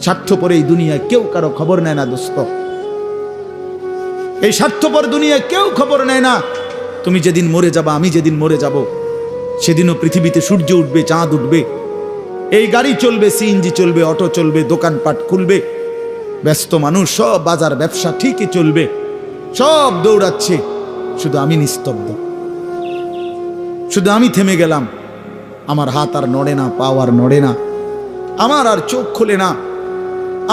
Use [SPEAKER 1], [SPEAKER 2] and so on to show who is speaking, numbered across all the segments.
[SPEAKER 1] স্বার্থপর এই দুনিয়ায় কেউ কারো খবর নেয় না দোস্ত। এই স্বার্থপর দুনিয়ায় কেউ খবর নেয় না। তুমি যেদিন মরে যাবা, আমি যেদিন মরে যাব, সেদিনও পৃথিবীতে সূর্য উঠবে, চাঁদ উঠবে, এই গাড়ি চলবে, সিএনজি চলবে, অটো চলবে, দোকানপাট খুলবে, ব্যস্ত মানুষ সব বাজার ব্যবসা ঠিকই চলবে, সব দৌড়াচ্ছে, শুধু আমি নিস্তব্ধ, শুধু আমি থেমে গেলাম। আমার হাত আর নড়ে না, পা আর নড়ে না, আমার আর চোখ খোলে না,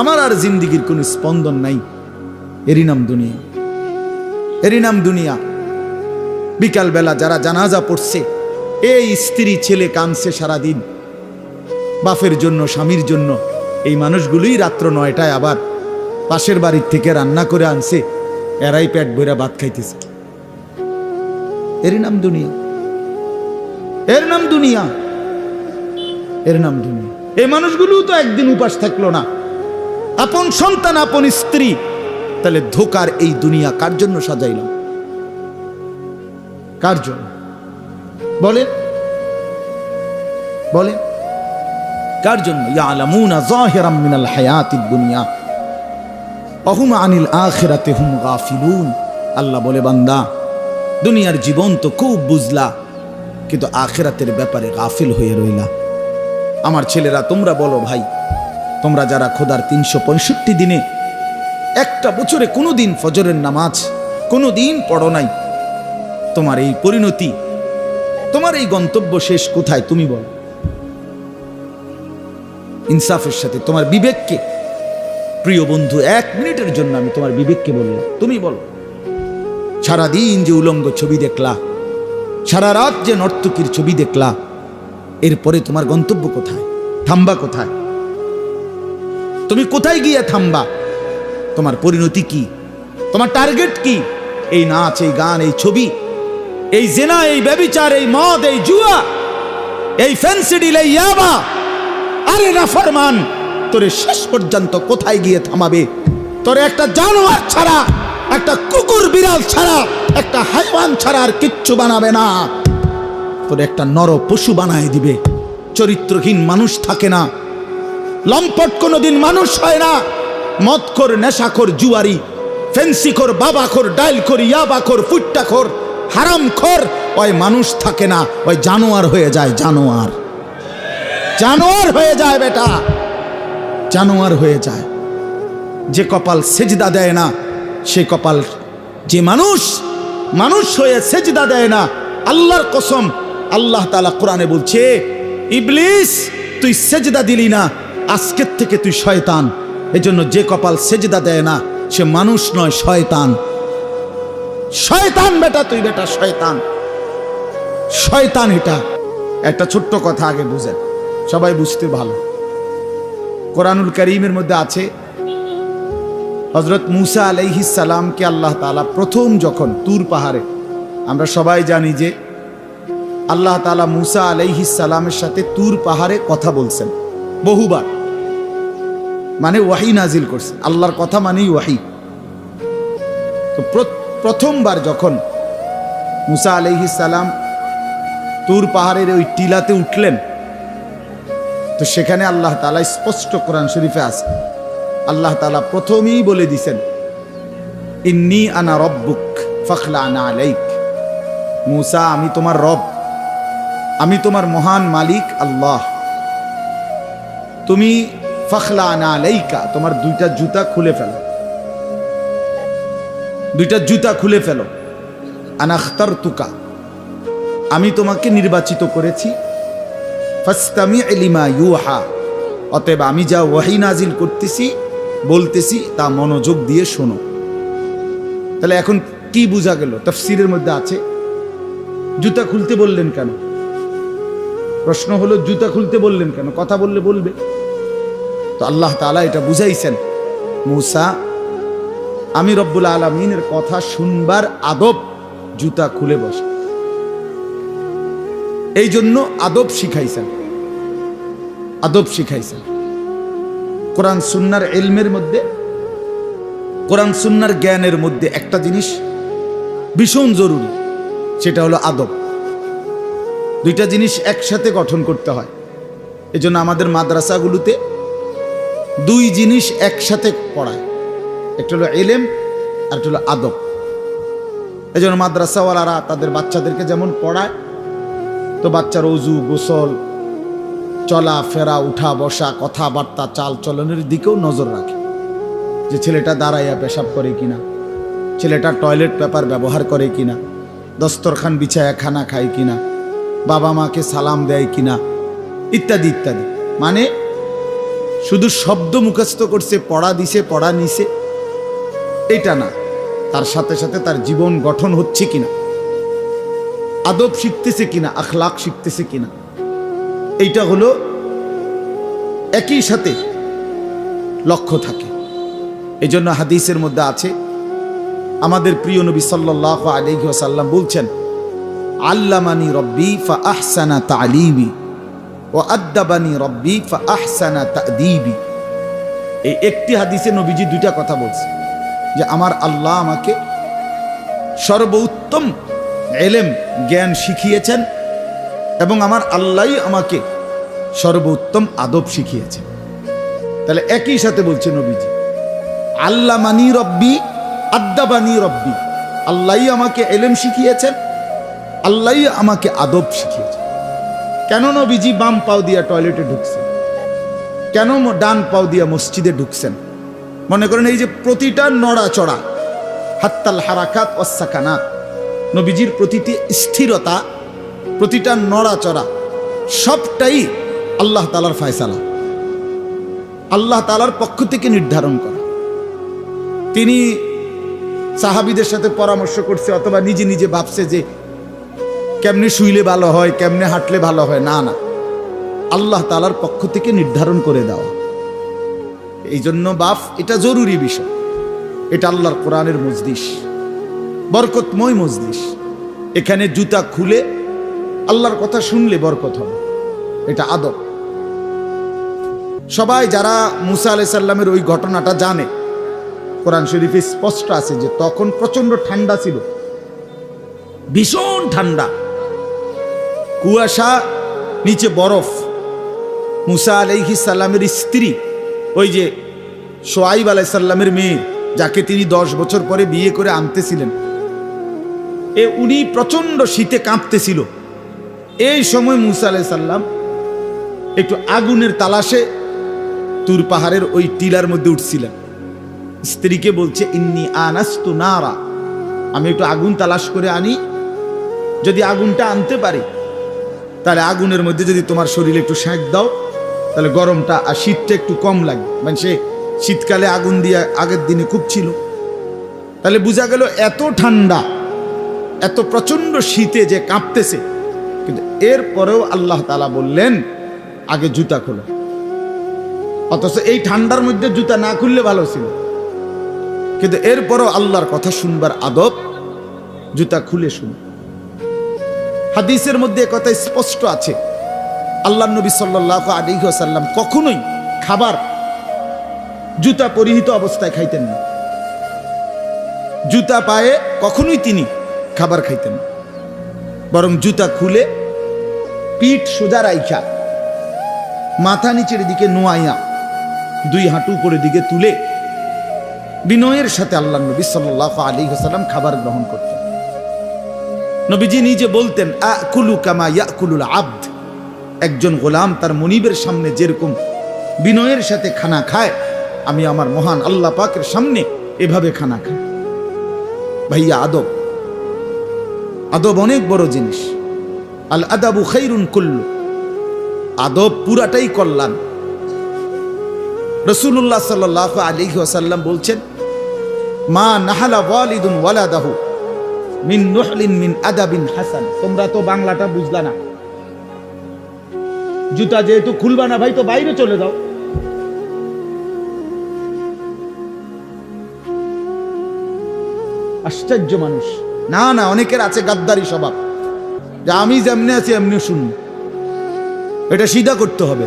[SPEAKER 1] আমার আর জিন্দিগির কোনো স্পন্দন নাই। এরই নাম দুনিয়া, এরই নাম দুনিয়া। বিকালবেলা যারা জানাজা পড়ছে, এই স্ত্রী ছেলে কাঁদছে সারাদিন বাপের জন্য, স্বামীর জন্য, এই মানুষগুলোই রাত্র 9টায় আবার পাশের বাড়ির থেকে রান্না করে আনছে, এরাই পেট ভরে ভাত খাইতেছে। এরই নাম দুনিয়া, এর নাম দুনিয়া, এর নাম দুনিয়া। এই মানুষগুলো তো একদিন উপাস থাকলো না, আপন সন্তান, আপন স্ত্রী। তাহলে ধোকার এই দুনিয়া কার জন্য সাজাইলাম? কার জন্য বলেন, বলেন কার জন্য? ইয়ালামুনা যাহিরাম মিনাল হায়াতিদ দুনিয়া ওয়া হুম আনিল আখিরাতি হুম গাফিলুন। আল্লাহ বলে, বান্দা দুনিয়ার জীবন তো খুব বুঝলা, কিন্তু আখিরাতের ব্যাপারে গাফিল হয়ে রইলা। আমার ছেলেরা, তোমরা বলো ভাই, তোমরা যারা খোদার 365 দিনে একটা বছরে কোনোদিন ফজরের নামাজ কোনোদিন পড়ো নাই, তোমার এই পরিণতি, তোমার এই গন্তব্য শেষ কোথায়? তুমি বলো ইনসাফের সাথে, তোমার বিবেককে। প্রিয় বন্ধু, 1 মিনিটের জন্য আমি তোমার বিবেককে বললাম, তুমি বলো সারাদিন যে উলঙ্গ ছবি দেখলা, সারা রাত যে নর্তকীর ছবি দেখলা, এরপরে তোমার গন্তব্য কোথায়? থামবা কোথায়? তুমি কোথায় গিয়ে থামবা? তোমার পরিণতি কি? তোমার টার্গেট কি? এই নাচ, এই গান, এই ছবি, এই জেনা, এই ব্যভিচার, এই মদ, এই জুয়া, এই ফেন্সিডিল, এই ইয়াবা, আরে নাফরমান, তোরে শেষ পর্যন্ত কোথায় গিয়ে থামাবে? তোরে একটা জানোয়ার ছাড়া, একটা কুকুর বিড়াল ছাড়া, একটা হাইওয়ান ছাড়া আর কিচ্ছু বানাবে না। তোরে একটা নর পশু বানায় দিবে। চরিত্রহীন মানুষ থাকে না, লম্পট কোনোদিন মানুষ হয় না। মদখোর, নেশাখোর, জুয়ারি, ফেন্সিখোর, বাবাখোর, ডাইলখোর, ইয়াবাখোর, ফুট্টাখোর, হারামখোর, ওই মানুষ থাকে না, ওই জানোয়ার হয়ে যায়। জানোয়ার, জানোয়ার হয়ে যায় বেটা, জানোয়ার হয়ে যায়। যে কপাল সেজদা দেয় না, সে কপাল, যে মানুষ মানুষ হয়ে সেজদা দেয় না, আল্লাহর কসম, আল্লাহ তাআলা কোরআনে বলছে, ইবলিস তুই সেজদা দিলি না, আজকের থেকে তুই শয়তান। এজন্য যে কপাল সেজদা দেয় না, সে মানুষ নয়, শয়তান। শয়তান বেটা, তুই বেটা শয়তান, শয়তান। এটা একটা ছোট্ট কথা আগে বুঝেন, সবাই বুঝতে ভালো। কোরআনুল কারীমের মধ্যে আছে, হযরত মূসা আলাইহিস সালামকে আল্লাহ তাআলা প্রথম যখন তুর পাহাড়ে, আমরা সবাই জানি যে আল্লাহ তাআলা মূসা আলাইহিস সালামের সাথে তুর পাহাড়ে কথা বলছেন বহুবার, মানে ওয়াহি নাজিল করছেন। আল্লাহর কথা মানেই ওয়াহি। তো প্রথমবার যখন মূসা আলাইহিস সালাম তুর পাহাড়ের ওই টিলাতে উঠলেন, তো সেখানে আল্লাহ তাআলা স্পষ্ট কোরআন শরীফে আছে, আল্লাহ তাআলা প্রথমেই বলে দিছেন, ইন্নী আনা রব্বুক ফাখলা'না আলাইক। মূসা, আমি তোমার রব, আমি তোমার মহান মালিক আল্লাহ। তুমি ফাখলা'না আলাইকা, তোমার 2টা জুতা খুলে ফেলো, 2টা জুতা খুলে ফেলো। আনা আখতারতুকা, আমি তোমাকে নির্বাচিত করেছি। ফাসতামি' লিমা ইউহা, অতএব আমি যা ওয়াহি নাজিল করতেছি, বলতেছি, তা মনোযোগ দিয়ে শোনো। তাহলে এখন কি বোঝা গেল? তাফসীরের মধ্যে আছে, জুতা খুলতে বললেন কেন? প্রশ্ন হলো, জুতা খুলতে বললেন কেন? কথা বললে বলবে। তো আল্লাহ তাআলা এটা বুঝাইছেন, মূসা, আমি রব্বুল আলামিনের কথা শুনবার আদব, জুতা খুলে বসে। এই জন্য আদব শিখাইছেন, আদব শিখাইছেন। কোরআন সুন্নাহর ইলমের মধ্যে, কোরআন সুন্নাহর জ্ঞানের মধ্যে একটা জিনিস ভীষণ জরুরি, সেটা হলো আদব। 2টা জিনিস একসাথে গঠন করতে হয়। এজন্য আমাদের মাদ্রাসাগুলোতে দুই জিনিস একসাথে পড়ায়, একটা হলো ইলম আর একটা হলো আদব। এই জন্য মাদ্রাসাওয়ালারা তাদের বাচ্চাদেরকে যেমন পড়ায়, তো বাচ্চার অজু গোসল, চলা ফেরা, উঠা বসা, কথাবার্তা, চাল চলনের দিকেও নজর রাখে, যে ছেলেটা দাঁড়াইয়া পেশাব করে কিনা, ছেলেটা টয়লেট পেপার ব্যবহার করে কিনা, দস্তরখান বিছায়া খানা খায় কিনা, বাবা মাকে সালাম দেয় কিনা, ইত্যাদি ইত্যাদি। মানে শুধু শব্দ মুখস্থ করছে, পড়া দিছে, পড়া নিছে, এটা না, তার সাথে সাথে তার জীবন গঠন হচ্ছে কিনা, আদব শিখতেছে কিনা, আখলাক শিখতেছে কিনা, এইটা হলো একই সাথে লক্ষ্য থাকে। এই জন্য হাদিসের মধ্যে আছে, আমাদের প্রিয় নবী সাল্লাল্লাহু আলাইহি ওয়াসাল্লাম বলছেন, আল্লামানি রব্বি ফা আহসানা তালিমি ও আদ্দাবানি রব্বি ফা আহসানা তাদিবি। এই একটি হাদিসে নবীজি দুইটা কথা বলছে, যে আমার আল্লাহ আমাকে সর্বোত্তম ইলম জ্ঞান শিখিয়েছেন এবং আমার আল্লাহই আমাকে সর্বোত্তম আদব শিখিয়েছেন। তাহলে একই সাথে বলছে নবীজি, আল্লামানি রব্বি আদ্দাবানি রব্বি, আল্লাহই আমাকে ইলম শিখিয়েছেন, আল্লাহই আমাকে আদব শিখিয়েছেন। কেন নবীজি বাম পাও দিয়া টয়লেটে ঢুকছেন, কেন ডান পাও দিয়া মসজিদে ঢুকছেন? মনে করেন এই যে প্রতিটা নড়াচড়া, হাত্তাল হারাকাত ওয়াস সাকানাত, নবীজির প্রতিটি স্থিরতা, প্রতিটা নড়াচড়া সবটাই আল্লাহ তাআলার ফয়সালা, আল্লাহ তাআলার পক্ষ থেকে নির্ধারণ করা। তিনি সাহাবীদের সাথে পরামর্শ করছে অথবা নিজে নিজে ভাবছে যে কেমনে শুইলে ভালো হয়, কেমনে হাঁটলে ভালো হয়, না না, আল্লাহ তাআলার পক্ষ থেকে নির্ধারণ করে দেওয়া। এই জন্য বাপ, এটা জরুরি বিষয়। এটা আল্লাহর কোরআনের মজলিস, বরকতময় মজলিস। এখানে জুতা খুলে আল্লাহর কথা শুনলে বরকত হবে, এটা আদব। সবাই যারা মুসা আলাইহিস সালামের ওই ঘটনাটা জানে, কোরআন শরীফে স্পষ্ট আছে যে তখন প্রচন্ড ঠান্ডা ছিল, ভীষণ ঠান্ডা, কুয়াশা, নিচে বরফ। মুসা আলাইহিস সালামের স্ত্রী, ওই যে শোয়াইব আলাইহিস সালামের মেয়ে, যাকে তিনি 10 বছর পরে বিয়ে করে আনতেছিলেন, উনি প্রচন্ড শীতে কাঁপতেছিল। এই সময় মুসা আলাইহিস সালাম একটু আগুনের তালাশে তুর পাহাড়ের ওই টিলার মধ্যে উঠছিলেন। স্ত্রীকে বলছে, ইন্নী আনাস্তু নারা, আমি একটু আগুন তালাশ করে আনি, যদি আগুনটা আনতে পারি তাহলে আগুনের মধ্যে যদি তোমার শরীরে একটু সেঁক দাও, তাহলে গরমটা আর শীতটা একটু কম লাগবে। মানে সে শীতকালে আগুন দিয়ে আগের দিনে খুব ছিল, তাহলে বোঝা গেল এত ঠান্ডা, এত প্রচন্ড শীতে যে কাঁপতেছে। কিন্তু এরপরেও আল্লাহ তাআলা বললেন, আগে জুতা খোলো। অথচ এই ঠান্ডার মধ্যে জুতা না খুললে ভালো ছিল, কিন্তু এরপরও আল্লাহর কথা শুনবার আদব, জুতা খুলে শুন। হাদিসের মধ্যে কথা স্পষ্ট আছে, আল্লাহর নবী সাল্লাল্লাহু আলাইহি ওয়াসাল্লাম কখনোই খাবার জুতা পরিহিত অবস্থায় খাইতেন না। জুতা পায়ে কখনোই তিনি খাবার খাইতেন না, বরং জুতা খুলে পিঠ সোজা রাইখা, মাথা নিচের দিকে নোয়াইয়া, দুই হাঁটু উপরের দিকে তুলে বিনয়ের সাথে আল্লাহর নবী সাল্লাল্লাহু আলাইহি ওয়াসাল্লাম খাবার গ্রহণ করতেন। নবীজি নিজে বলতেন, আকুলু কামা ইয়াকুলুল আবদ, একজন গোলাম তার মনিবের সামনে যেরকম বিনয়ের সাথে খানা খায়, আমি আমার মহান আল্লাহ পাকের সামনে এভাবে খানা খাই। ভাইয়া, আদব, আদব অনেক বড় জিনিস। আল আদাবু খাইরুন কুল্লু, আদব পুরাটাই কল্যাণ। রাসূলুল্লাহ সাল্লাল্লাহু আলাইহি ওয়াসাল্লাম বলছেন, মা নাহালা ওয়ালিদুন ওয়ালাদাহু মিন নুহলিন মিন আদাবিন হাসান। তোমরা তো বাংলাটা বুঝলা না, জুতা যেহেতু খুলবা না ভাই, তো বাইরে চলে যাও। আশ্চর্য মানুষ। না না, অনেকের আছে গাদ্দারি স্বভাব, যে আমি যেমনি আছি এমনি শুনুন। এটা সিধা করতে হবে।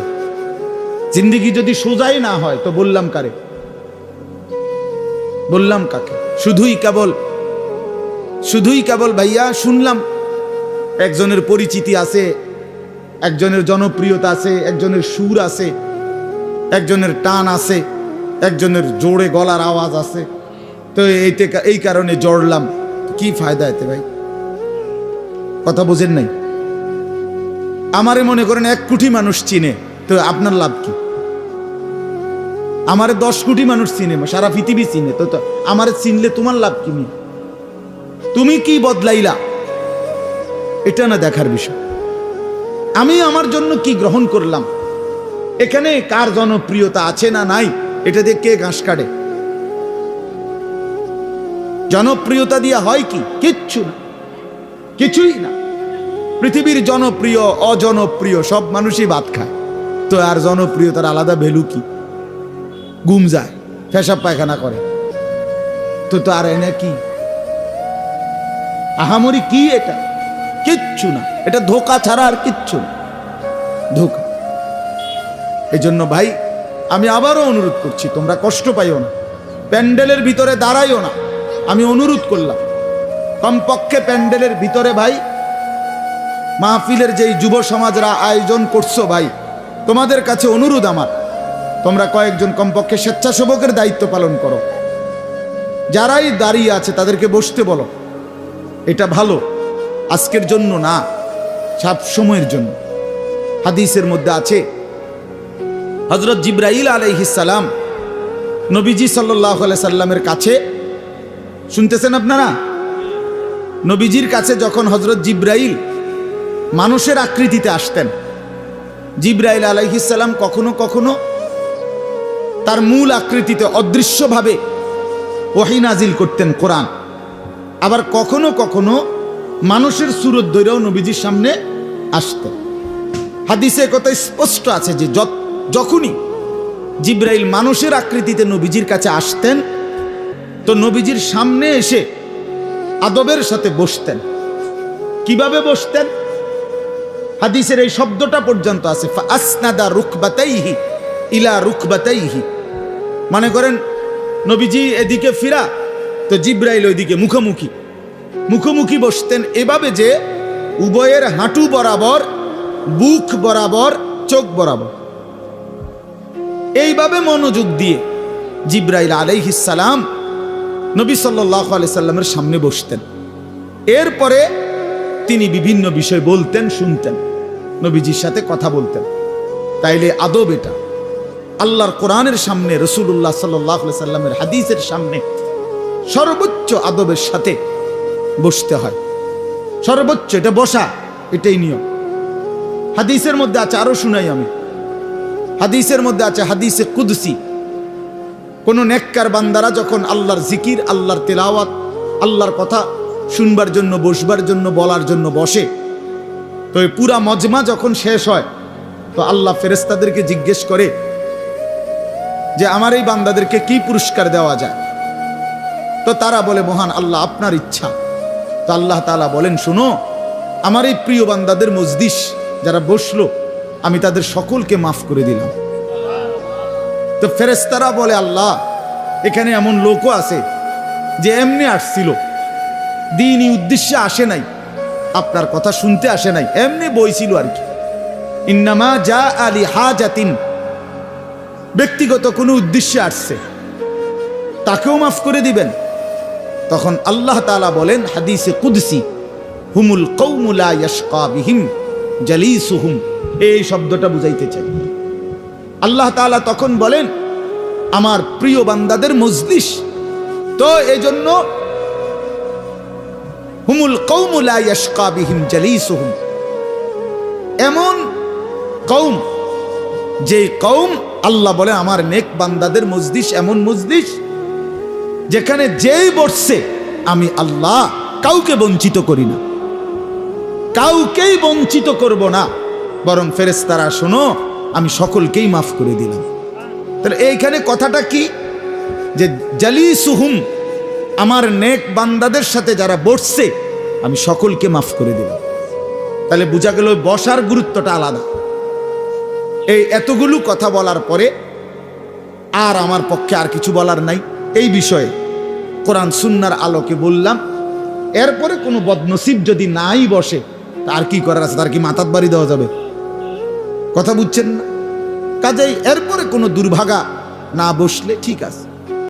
[SPEAKER 1] জিন্দেগি যদি সোজাই না হয় তো বললাম কারে, বললাম কাকে? শুধুই কেবল ভাইয়া শুনলাম, একজনের পরিচিতি আছে, একজনের জনপ্রিয়তা আছে, একজনের সুর আছে, একজনের টান আছে, একজনের জোরে গলার আওয়াজ আছে। তো এই কারণে জড়লাম, কি ফায়দা এতে ভাই? কথা বোঝেন নাই? আমারে মনে করেন 1 কোটি মানুষ চিনে, তো আপনার লাভ কি? আমারে 10 কোটি মানুষ চিনে, সারা পৃথিবী চিনে, তো আমারে চিনলে তোমার লাভ কি? তুমি কি বদলাইলা, এটা না দেখার বিষয়। আমি আমার জন্য কি গ্রহণ করলাম, এখানে কার জনপ্রিয়তা আছে না নাই, এটা দিয়ে কে ঘাস কাটে? জনপ্রিয়তা দিয়ে হয় কি? কিচ্ছু না, কিছুই না। পৃথিবীর জনপ্রিয় অজনপ্রিয় সব মানুষই ভাত খায়, তো আর জনপ্রিয়তার আলাদা ভ্যালু কি? ঘুম যায়, পেশাব পায়খানা করে, তো আর এনে কি আহামরি কি? এটা কিচ্ছু না, এটা ধোঁকা ছাড়া আর কিচ্ছু না, ধোঁকা। এই জন্য ভাই আমি আবারও অনুরোধ করছি, তোমরা কষ্ট পাইও না, প্যান্ডেলের ভিতরে দাঁড়াইও না। আমি অনুরোধ করলাম, কমপক্ষে প্যান্ডেলের ভিতরে ভাই মাহফিলের যেই যুব সমাজরা আয়োজন করছো ভাই, তোমাদের কাছে অনুরোধ আমার, তোমরা কয়েকজন কমপক্ষে স্বেচ্ছাসেবকের দায়িত্ব পালন করো। যারাই দাঁড়িয়ে আছে তাদেরকে বসতে বলো। এটা ভালো, আজকের জন্য না, সব সময়ের জন্য। হাদিসের মধ্যে আছে হযরত জিবরাইল আলাইহিস সালাম নবীজি সাল্লাল্লাহু আলাইহি সাল্লামের কাছে, শুনতেছেন আপনারা? নবীজির কাছে যখন হযরত জিবরাইল মানুষের আকৃতিতে আসতেন, জিবরাইল আলাইহিস সালাম কখনো কখনো তার মূল আকৃতিতে অদৃশ্যভাবে ওহী নাজিল করতেন, কোরআন। আবার কখনো কখনো মানুষের সুরত ধরেও নবীজির সামনে আসতেন। হাদিসে কথা স্পষ্ট আছে যে যখনই জিবরাইল মানুষের আকৃতিতে নবীজির কাছে আসতেন, তো নবীজির সামনে এসে আদবের সাথে বসতেন। কিভাবে বসতেন? হাদিসের এই শব্দটা পর্যন্ত আছে, ফাসনাদা রুকবাতাইহি ইলা রুকবাতাইহি। মানে করেন নবীজি এদিকে ফিরা, তো জিবরাইল ওইদিকে মুখোমুখি মুখোমুখি বসতেন, এভাবে যে উভয়ের হাঁটু বরাবর, বুক বরাবর, চোখ বরাবর, এইভাবে মনোযোগ দিয়ে জিবরাইল আলাইহিস সালাম নবী সাল্লাল্লাহু আলাইহি সাল্লামের সামনে বসতেন। এরপরে তিনি বিভিন্ন বিষয় বলতেন, শুনতেন, নবীজির সাথে কথা বলতেন। তাইলে আদব এটা। আল্লাহর কোরআনের সামনে, রাসূলুল্লাহ সাল্লাল্লাহু আলাইহি সাল্লামের হাদিসের সামনে সর্বোচ্চ আদবের সাথে বসতে হয়, সর্বোচ্চ। এটা বসা, এটাই নিয়ম। হাদিসের মধ্যে আছে, আরো শুনাই আমি, হাদিসের মধ্যে আছে, হাদিসে কুদসি, কোন নেককার বান্দারা যখন আল্লাহর জিকির, আল্লাহর তেলাওয়াত, আল্লাহর কথা শুনবার জন্য, বসবার জন্য, বলার জন্য বসে, তো এই পুরা মজমা যখন শেষ হয়, তো আল্লাহ ফেরেশতাদেরকে জিজ্ঞেস করে যে আমার এই বান্দাদেরকে কি পুরস্কার দেওয়া যায়? তো তারা বলে, মহান আল্লাহ, আপনার ইচ্ছা। তো আল্লাহ তাআলা বলেন, শুনো, আমার এই প্রিয় বান্দাদের মজলিস যারা বসলো, আমি তাদের সকলকে মাফ করে দিলাম। তো ফেরেশতারা বলে, আল্লাহ, এখানে এমন লোকও আছে যে এমনি আসছিল, দ্বীনি উদ্দেশ্যে আসে নাই, আপনার কথা শুনতে আসে নাই, এমনি বইছিল আর কি। ইন্নামা জা আলি হাজাতিন, ব্যক্তিগত কোনো উদ্দেশ্যে আসছে, তাকেও মাফ করে দিবেন। তখন আল্লাহ তাআলা বলেন হাদিসে কুদসি, হুমুল কওমু লা ইয়াশকা বিহিম জালিসুহুম। এই শব্দটা বুঝাইতে চাই। আল্লাহ তাআলা তখন বলেন, আমার প্রিয় বান্দাদের মজলিস, তো এই জন্য হুমুল কওমু লা ইয়াশকা বিহিম জালিসুহুম, এমন কওম, যে কওম, আল্লাহ বলে আমার নেক বান্দাদের মজলিস এমন মজলিস যেখানে যেই বসছে আমি আল্লাহ কাউকে বঞ্চিত করি না, কাউকেই বঞ্চিত করব না, বরং ফেরেশতারা শোনো, আমি সকলকেই মাফ করে দিলাম। তাহলে এইখানে কথাটা কি? যে জালিসুহুম, আমার নেক বান্দাদের সাথে যারা বসছে আমি সকলকে মাফ করে দিলাম। তাহলে বোঝা গেল বসার গুরুত্বটা আলাদা। এই এতগুলো কথা বলার পরে আর আমার পক্ষে আর কিছু বলার নাই এই বিষয়ে। কোরআন সুন্নাহর আলোকে বললাম। এরপরে কোনো বদনসিব যদি নাই বসে, তার কি করার আছে? তার কি মাথাত বাড়ি দেওয়া যাবে? কথা বুঝছেন না? কাজেই এরপরে কোনো দুর্ভাগা না বসলে ঠিক আছে।